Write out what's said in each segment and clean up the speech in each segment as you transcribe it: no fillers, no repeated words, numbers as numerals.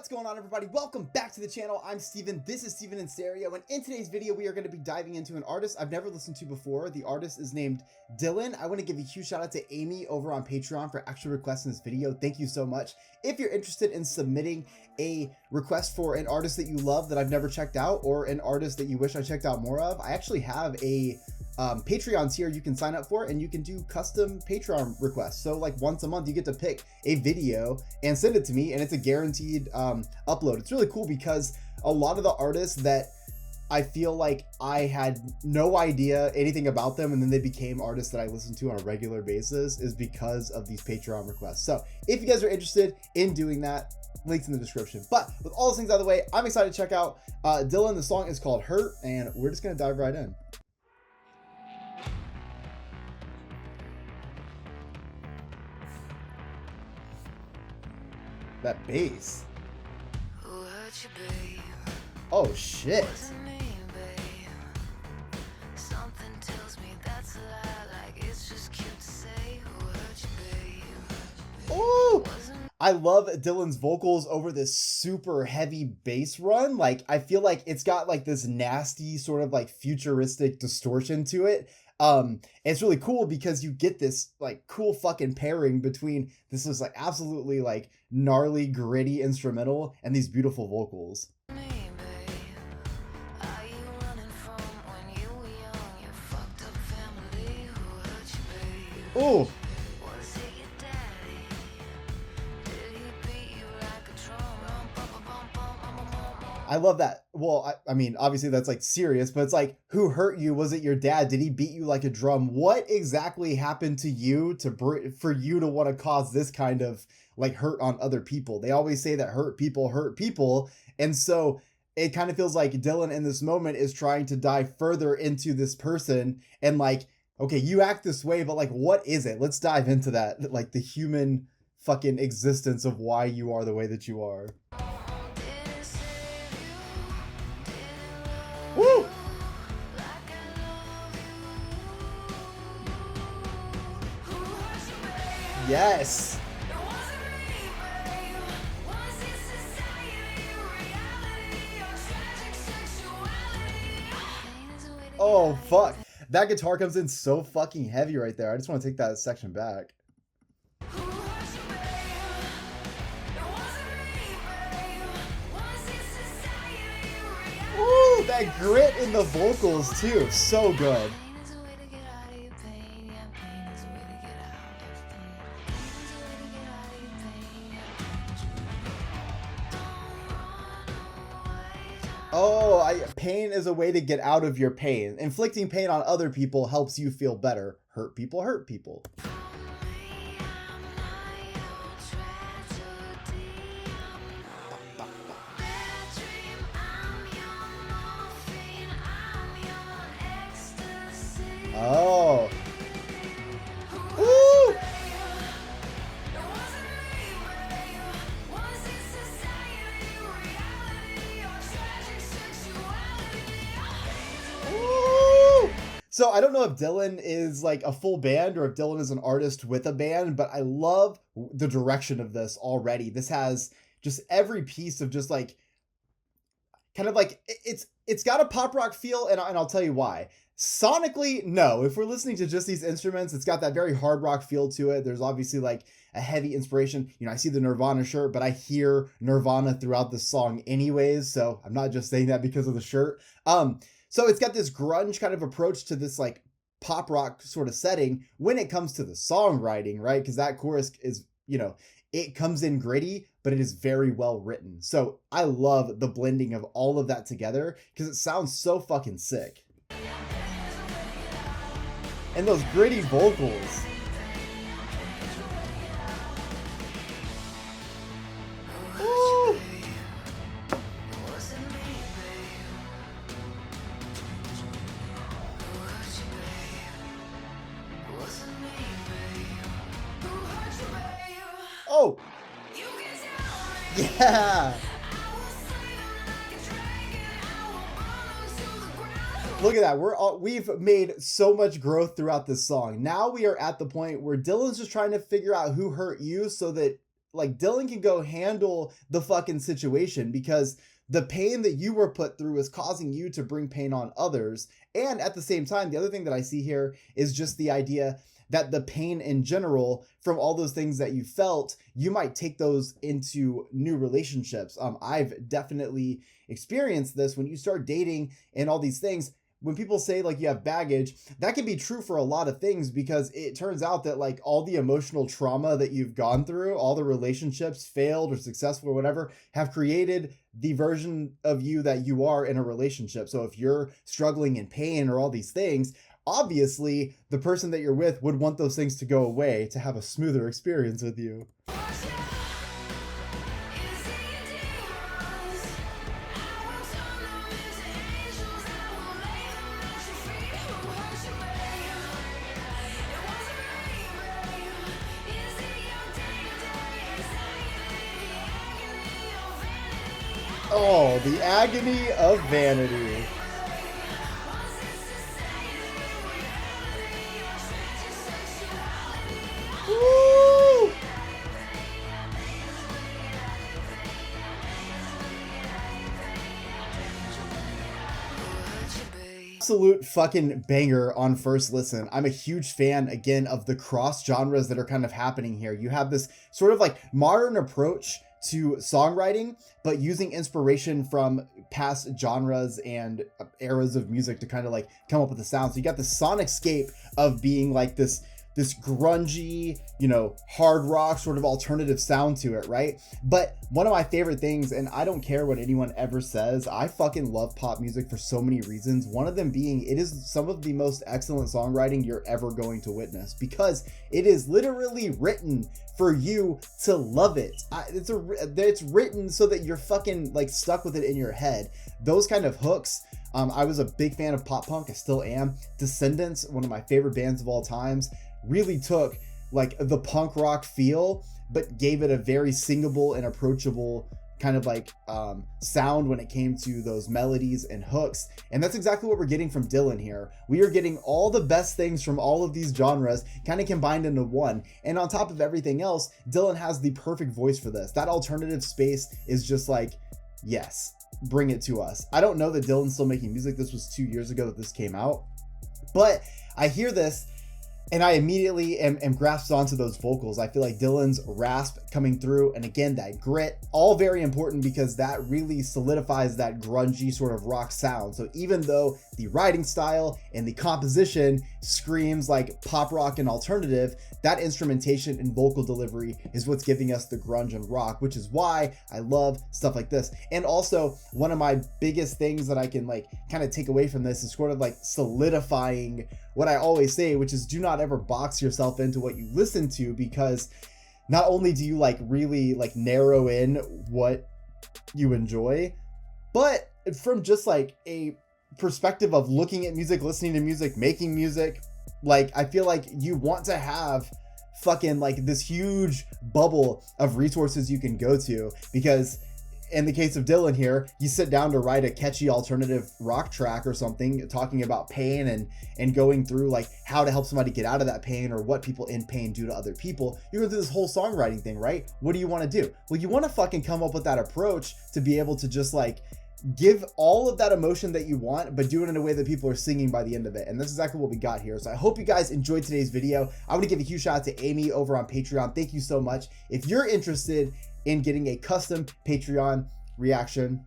What's going on, everybody? Welcome back to the channel. I'm Steven. This is Steven in Stereo, and in today's video we are going to be diving into an artist I've never listened to before. The artist is named Dylyn. I want to give a huge shout out to Amy over on Patreon for actually requesting this video. Thank you so much. If you're interested in submitting a request for an artist that you love that I've never checked out, or an artist that you wish I checked out more of, I actually have a Patreon tier you can sign up for, and you can do custom Patreon requests. So like once a month you get to pick a video and send it to me, and it's a guaranteed upload. It's really cool because a lot of the artists that I feel like I had no idea anything about them, and then they became artists that I listen to on a regular basis, is because of these Patreon requests. So if you guys are interested in doing that, links in the description. But with all those things out of the way, I'm excited to check out Dylyn. The song is called Hurt, and we're just gonna dive right in. That bass. Oh shit. Oh, I love Dylyn's vocals over this super heavy bass run. Like, I feel like it's got like this nasty sort of like futuristic distortion to it. It's really cool because you get this like cool fucking pairing between this is like absolutely like gnarly, gritty instrumental and these beautiful vocals. Oh, I love that. Well, I mean, obviously that's like serious, but it's like, who hurt you? Was it your dad? Did he beat you like a drum? What exactly happened to you for you to want to cause this kind of like hurt on other people? They always say that hurt people. And so it kind of feels like Dylyn in this moment is trying to dive further into this person and like, okay, you act this way, but like, what is it? Let's dive into that. Like the human fucking existence of why you are the way that you are. Woo! Yes! Oh, fuck. That guitar comes in so fucking heavy right there. I just want to take that section back. Ooh, that grit in the vocals too. So good. Oh, pain is a way to get out of your pain. Inflicting pain on other people helps you feel better. Hurt people hurt people. Oh. Woo! Woo! So I don't know if Dylyn is like a full band or if Dylyn is an artist with a band, but I love the direction of this already. This has just every piece of just like kind of like it's got a pop rock feel, and I'll tell you why. Sonically, no. If we're listening to just these instruments, it's got that very hard rock feel to it. There's obviously like a heavy inspiration. You know, I see the Nirvana shirt, but I hear Nirvana throughout the song anyways, so I'm not just saying that because of the shirt. So it's got this grunge kind of approach to this like pop rock sort of setting when it comes to the songwriting, right? Because that chorus is, you know, it comes in gritty, but it is very well written. So I love the blending of all of that together because it sounds so fucking sick. And those gritty vocals. Woo! Oh! Yeah! Look at that. We've made so much growth throughout this song. Now we are at the point where Dylyn's just trying to figure out who hurt you so that like Dylyn can go handle the fucking situation because the pain that you were put through is causing you to bring pain on others. And at the same time, the other thing that I see here is just the idea that the pain in general from all those things that you felt, you might take those into new relationships. I've definitely experienced this when you start dating and all these things. When people say like you have baggage, that can be true for a lot of things, because it turns out that like all the emotional trauma that you've gone through, all the relationships, failed or successful or whatever, have created the version of you that you are in a relationship. So if you're struggling in pain or all these things, obviously the person that you're with would want those things to go away to have a smoother experience with you. Oh, the agony of vanity. Woo! Absolute fucking banger on first listen. I'm a huge fan, again, of the cross genres that are kind of happening here. You have this sort of like modern approach to songwriting, but using inspiration from past genres and eras of music to kind of like come up with the sound. So you got the sonicscape of being like this grungy, you know, hard rock sort of alternative sound to it, right? But one of my favorite things, and I don't care what anyone ever says, I fucking love pop music for so many reasons. One of them being it is some of the most excellent songwriting you're ever going to witness, because it is literally written for you to love it. It's written so that you're fucking like stuck with it in your head. Those kind of hooks. I was a big fan of pop punk. I still am. Descendants, one of my favorite bands of all times, really took like the punk rock feel, but gave it a very singable and approachable kind of like sound when it came to those melodies and hooks. And that's exactly what we're getting from Dylyn here. We are getting all the best things from all of these genres kind of combined into one. And on top of everything else, Dylyn has the perfect voice for this. That alternative space is just like, yes, bring it to us. I don't know that Dylyn's still making music. This was 2 years ago that this came out, but I hear this and I immediately am grasped onto those vocals. I feel like Dylyn's rasp coming through, and again, that grit, all very important because that really solidifies that grungy sort of rock sound. So even though the writing style and the composition screams like pop rock and alternative, that instrumentation and vocal delivery is what's giving us the grunge and rock, which is why I love stuff like this. And also, one of my biggest things that I can like kind of take away from this is sort of like solidifying what I always say, which is do not ever box yourself into what you listen to, because not only do you like really like narrow in what you enjoy, but from just like a perspective of looking at music, listening to music, making music, like I feel like you want to have fucking like this huge bubble of resources you can go to, because in the case of Dylyn here, you sit down to write a catchy alternative rock track or something talking about pain and going through like how to help somebody get out of that pain or what people in pain do to other people. You go through this whole songwriting thing, right? What do you want to do? Well, you want to fucking come up with that approach to be able to just like give all of that emotion that you want, but do it in a way that people are singing by the end of it. And that's exactly what we got here. So I hope you guys enjoyed today's video. I want to give a huge shout out to Amy over on Patreon. Thank you so much. If you're interested in getting a custom Patreon reaction,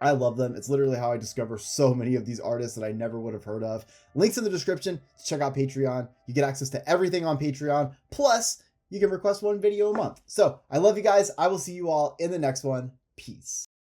I love them. It's literally how I discover so many of these artists that I never would have heard of. Links in the description to check out Patreon. You get access to everything on Patreon. Plus, you can request one video a month. So I love you guys. I will see you all in the next one. Peace.